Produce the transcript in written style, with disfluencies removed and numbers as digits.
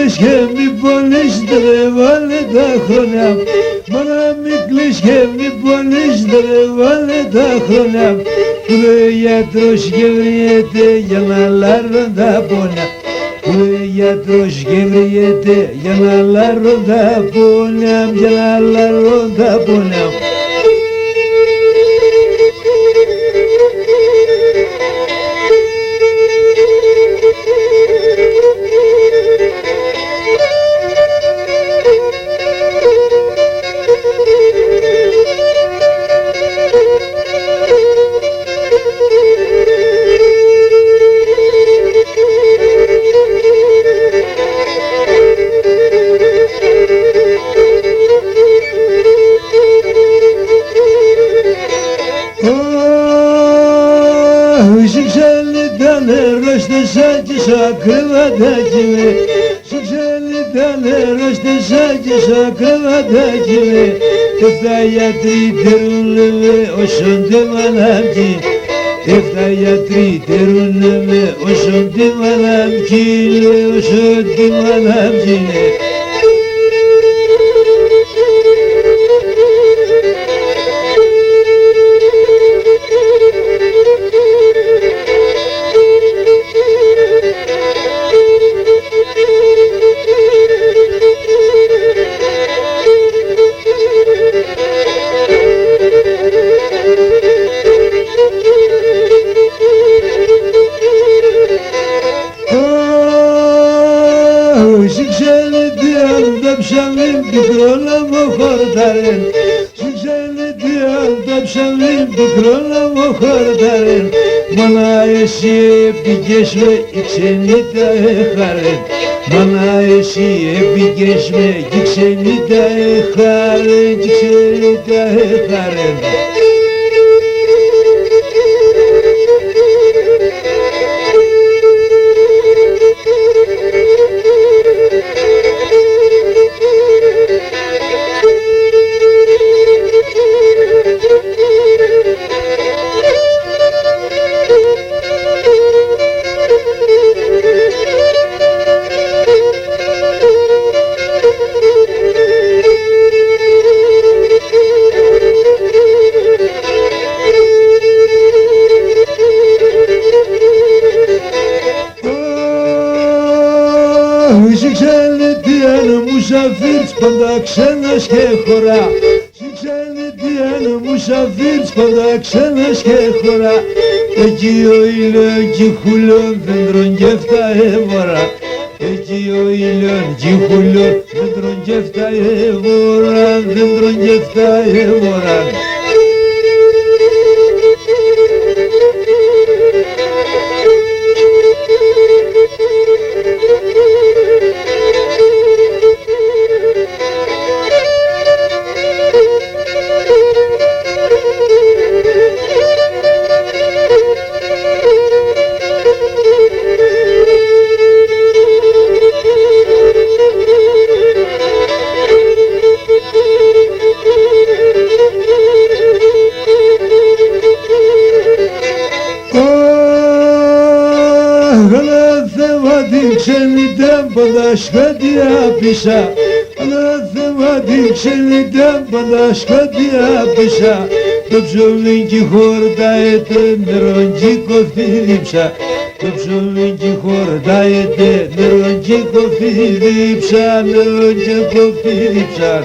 κλαις και μη πονείς, τρεβάλε τα χρόνια. Μάνα μη κλαις και μη πονείς, τρεβάλε τα χρόνια. Που λέει γιατρός και βριέται για να λάρουν τα πόνια. Που λέει γιατρός και βριέται για να λάρουν τα πόνια, για να λάρουν τα πόνια. Κρεβατάκι με, σου ξέρει τα νερό στα σάκια, κρεβατάκι με. Εφτά γιατροί τερούνε με όσον τε μανάμκι. Εφτά γιατροί τερούνε με όσον τε μανάμκι, όσον τε μανάμκι. Μάνα εσύ έπηκες με η ξένη τα έχαρεν. Μάνα εσύ έπηκες με η ξένη τα έχαρεν, η ξένη τα έχαρεν. Πάντα ξένας και χωρά. Σιξένητη αν μουσαφίρς πάντα ξένας και χωρά. Εκεί ο ήλιον κι χουλιον δέντρον κι εφτά έμορα. Εκεί ο ήλιον κι χουλιον δέντρον κι εφτά έμορα, δέντρον κι εφτά έμορα. Σκοτία πίσα, ανάθεμα την ξενιτά, πάντα σκοτία πίσα. Το ψωμί κι χορτάεται, νερόν κι κοφτή δίψα. Το ψωμί κι χορτάεται, νερόν κι κοφτή δίψα, νερόν κι κοφτή δίψα.